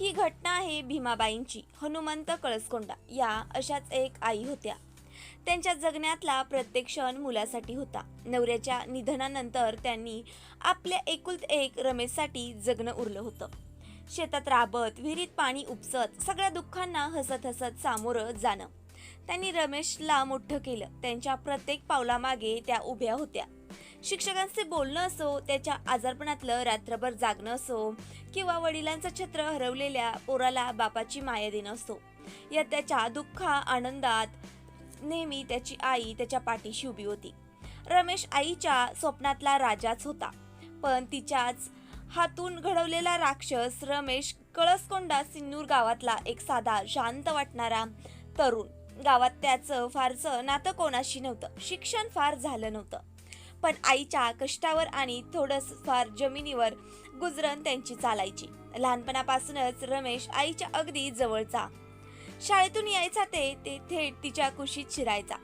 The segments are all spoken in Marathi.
ही घटना आहे भीमाबाईंची. हनुमंत कळसकोंडा या अशाच एक आई होत्या. त्यांच्या जगण्यातला प्रत्येक क्षण मुलासाठी होता. नवऱ्याच्या निधनानंतर त्यांनी आपल्या एकुलते एक रमेशसाठी जगणं उरलं होतं. शेतात राबत, विहिरीत पाणी उपसत, सगळ्या दुःखांना हसत हसत सामोरं जाणं. त्यांनी रमेशला मोठं केलं. त्यांच्या प्रत्येक पावलामागे त्या उभ्या होत्या. शिक्षकांचे बोलणं असो, त्याच्या आजारपणातलं रात्रभर जागणं असो, किंवा वडिलांचं छत्र हरवलेल्या पोराला बापाची माया देणं असो, या त्याच्या दुःखा आनंदात नेहमी त्याची आई त्याच्या पाठीशी उभी होती. रमेश आईच्या स्वप्नातला राजाच होता, पण तिच्याच हातून घडवलेला राक्षस. रमेश कळसकोंडा सिन्नूर गावातला एक साधा शांत वाटणारा तरुण. गावात त्याचं फारसं नातं कोणाशी नव्हतं. शिक्षण फार झालं नव्हतं, पण आईच्या कष्टावर आणि थोडंस फार जमिनीवर गुजरण त्यांची चालायची. लहानपणापासूनच रमेश आईच्या अगदी जवळचा. शाळेतून यायचा ते थेट तिच्या कुशीत शिरायचा.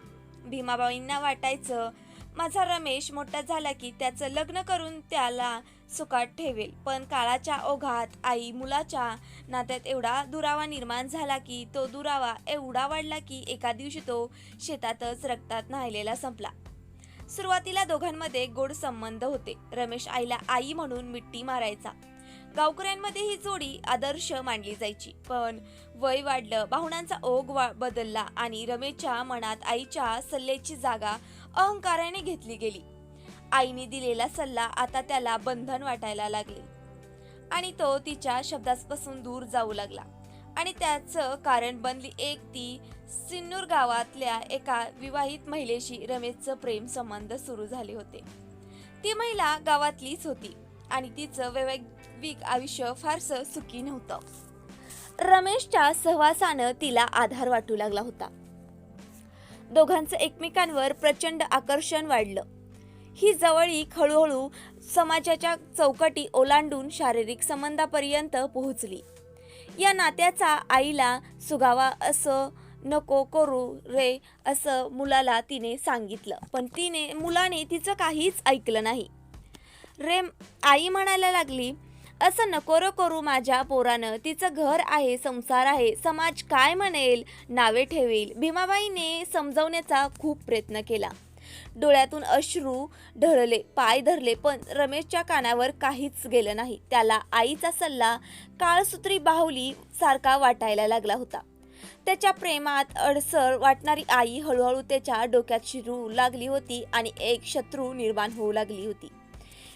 भीमाबाईंना वाटायचं, माझा रमेश मोठा झाला की त्याचं लग्न करून त्याला सुखात ठेवेल. पण काळाच्या ओघात आई मुलाच्या नात्यात एवढा दुरावा निर्माण झाला की तो दुरावा एवढा वाढला की एका दिवशी तो शेतातच रक्तात न्हायलेला संपला. सुरुवातीला दोघांमध्ये गोड संबंध होते. रमेश आईला आई म्हणून मिठी मारायचा. गावकऱ्यांमध्ये ही जोडी आदर्श मानली जायची. पण वय वाढलं, भावनांचा ओघ बदलला आणि रमेशच्या मनात आईच्या सल्ल्याची जागा अहंकाराने घेतली गेली. आईने दिलेला सल्ला आता त्याला बंधन वाटायला लागले आणि तो तिच्या शब्दांपासून दूर जाऊ लागला. आणि त्याचं कारण बनली एक ती सिन्नूर गावातल्या एका विवाहित महिलेशी रमेशचं प्रेम संबंध सुरू झाले होते. ती महिला गावातलीच होती आणि तिचं वैवाहिक आयुष्य फारसं सुखी नव्हतं. रमेशच्या सहवासानं तिला आधार वाटू लागला होता. दोघांचं एकमेकांवर प्रचंड आकर्षण वाढलं. ही जवळीक हळूहळू समाजाच्या चौकटी ओलांडून शारीरिक संबंधापर्यंत पोहोचली. या नात्याचा आईला सुगावा असं नको करू रे असं मुलाला तिने सांगितलं, पण मुलाने तिचं काहीच ऐकलं नाही. रे आई म्हणायला लागली, असं नको रे करू माझ्या पोरानं, तिचं घर आहे, संसार आहे, समाज काय म्हणेल, नावे ठेवेल. भीमाबाईने समजावण्याचा खूप प्रयत्न केला. डोळ्यातून अश्रू ढळले, पाय धरले, पण रमेशच्या कानावर काहीच गेलं नाही. त्याला आईचा सल्ला काळसूत्री बाहुली सारखा वाटायला लागला होता. त्याच्या प्रेमात अडसर वाटणारी आई हळूहळू त्याच्या डोक्यात शिरू लागली होती आणि एक शत्रू निर्माण होऊ लागली होती.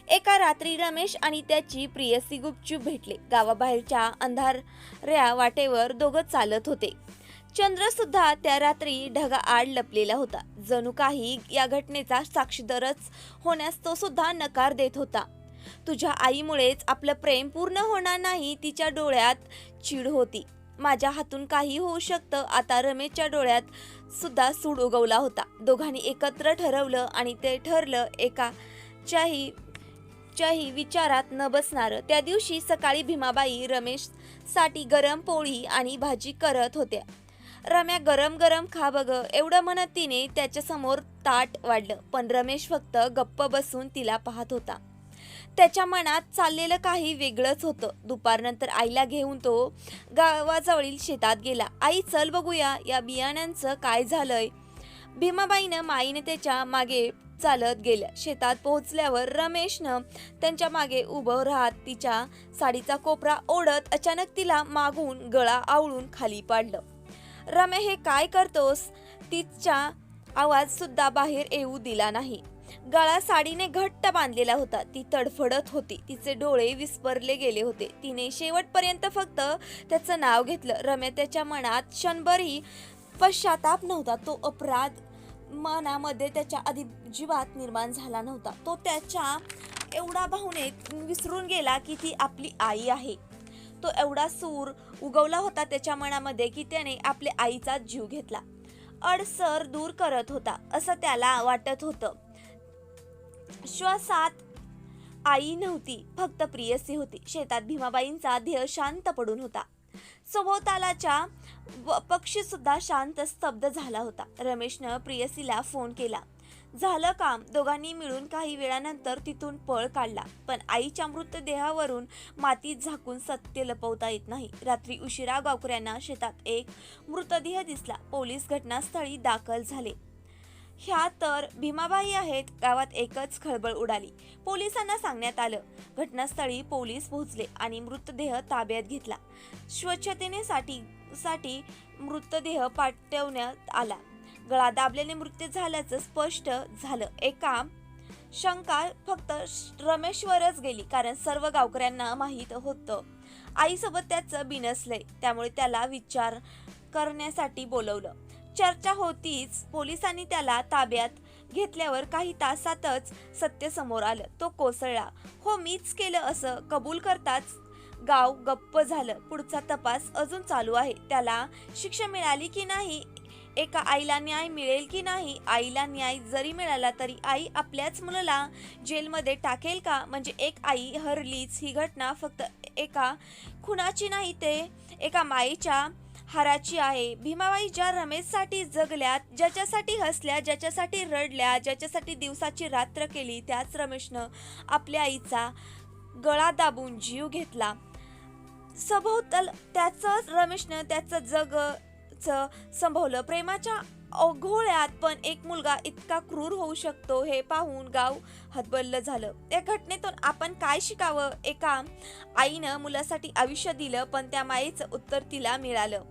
एका रात्री रमेश आणि त्याची प्रियसी गुपचूप भेटले. गावाबाहेरच्या अंधाऱ्या वाटेवर दोघं चालत होते. चंद्र सुद्धा त्या रात्री ढगाआड लपलेला होता. जणू काही या घटनेचा साक्षीदारच होण्यास तो सुद्धा नकार देत होता. तुझ्या आईमुळेच आपलं प्रेम पूर्ण होणार नाही, तिच्या डोळ्यात चीड होती. माझ्या हातून काही होऊ शकतं. आता रमेशच्या डोळ्यात सुद्धा सूड उगवला होता. दोघांनी एकत्र ठरवलं आणि ते ठरलं एकाच्याही विचारात न बसणार. त्या दिवशी सकाळी भीमाबाई रमेशसाठी गरम पोळी आणि भाजी करत होत्या. रम्या गरम गरम खा बघ एवढं म्हणत तिने त्याच्या समोर ताट वाढलं, पण रमेश फक्त गप्प बसून तिला पाहत होता. त्याच्या मनात चाललेलं काही वेगळंच होतं. दुपारनंतर आईला घेऊन तो गावाजवळील शेतात गेला. आई चल बघूया या बियाण्यांचं काय झालंय. भीमाबाईनं माईने त्याच्या मागे चालत गेल्या. शेतात पोहोचल्यावर रमेशनं त्यांच्या मागे उभं राहत तिच्या साडीचा कोपरा ओढत अचानक तिला मागून गळा आवळून खाली पाडलं. रमे हे काय करतोस. तिचा आवाज सुद्धा बाहेर येऊ दिला नाही. गळा साडीने घट्ट बांधलेला होता. ती तडफडत होती. तिचे डोळे विस्परले गेले होते. तिने शेवटपर्यंत फक्त त्याचं नाव घेतलं. रमे त्याच्या मनात क्षणभरही पश्चाताप नव्हता. तो अपराध मनामध्ये त्याच्या अजिबात निर्माण झाला नव्हता. तो त्याच्या एवढा भावनेत विसरून गेला की ती आपली आई आहे. तो एवढा सूर उगवला होता त्याच्या मनामध्ये की त्याने आपल्या आईचा जीव घेतला. अडसर दूर करत होता असं त्याला वाटत होतं. श्वासात आई नव्हती, फक्त प्रियसी होती. शेतात भीमाबाईंचा ध्येय शांत पडून होता. सभोवतालाच्या पक्षी सुद्धा शांत स्तब्ध झाला होता. रमेशनं प्रियसीला फोन केला. झालं काम. दोघांनी मिळून काही वेळानंतर तिथून पळ काढला. पण आईच्या मृतदेहावरून मातीत झाकून सत्य लपवता येत नाही. रात्री उशिरा गावकऱ्यांना शेतात एक मृतदेह दिसला. पोलीस घटनास्थळी दाखल झाले. ह्या तर भीमाबाई आहेत. गावात एकच खळबळ उडाली. पोलिसांना सांगण्यात आलं. घटनास्थळी पोलीस पोहोचले आणि मृतदेह ताब्यात घेतला. साठी मृतदेह पाठवण्यात आला. गळा दाबल्याने मृत्यू झाल्याचं स्पष्ट झालं. एका शंका फक्त रमेशवरच गेली, कारण सर्व गावकऱ्यांना माहीत होतं आईसोबत त्याचं बिनसलंय. त्यामुळे त्याला विचार करण्यासाठी बोलवलं. चर्चा होतीच. पोलिसांनी त्याला ताब्यात घेतल्यावर काही तासातच सत्य समोर आलं. तो कोसळला. हो, मीच केलं असं कबूल करताच गाव गप्प झालं. पुढचा तपास अजून चालू आहे. त्याला शिक्षा मिळाली की नाही, एका आईला न्याय मिळेल की नाही, आईला न्याय जरी मिळाला तरी आई आपल्याच मुलाला जेलमध्ये टाकेल का? म्हणजे एक आई हरलीच. ही घटना फक्त एका खुनाची नाही, ते एका माईच्या हाराची आहे. भीमाबाई ज्या रमेशसाठी जगल्या, ज्याच्यासाठी हसल्या, ज्याच्यासाठी रडल्या, ज्याच्यासाठी दिवसाची रात्र केली, त्याच रमेशनं आपल्या आईचा गळा दाबून जीव घेतला. सभोवताल त्याचंच रमेशनं त्याचं जगचं संभवलं. प्रेमाच्या ओघोळ्यात पण एक मुलगा इतका क्रूर होऊ शकतो हे पाहून गाव हतबल झालं. या घटनेतून आपण काय शिकावं? एका आईनं मुलासाठी आयुष्य दिलं, पण त्या मायेचं उत्तर तिला मिळालं.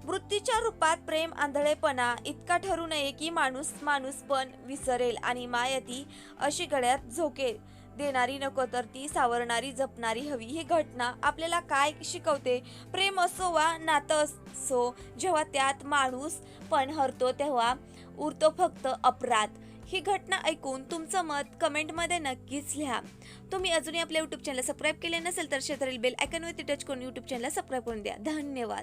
मृत्यूच्या रूपात प्रेम आंधळेपणा इतका ठरू नये की माणूस पण विसरेल. आणि मायती अशी गळ्यात झोके देणारी नको, तर ती सावरणारी जपणारी हवी. ही घटना आपल्याला काय शिकवते? प्रेम असो वा नातं असो, जेव्हा त्यात माणूस पण हरतो तेव्हा उरतो फक्त अपराध. ही घटना ऐकून तुमचं मत कमेंटमध्ये नक्कीच लिहा. तुम्ही अजूनही आपल्या यूट्यूब चॅनल सबस्क्राईब केले नसेल तर शेजारील बेल आयकॉनवरती टच करून यूट्यूब चॅनल सबस्क्राईब करून द्या. धन्यवाद.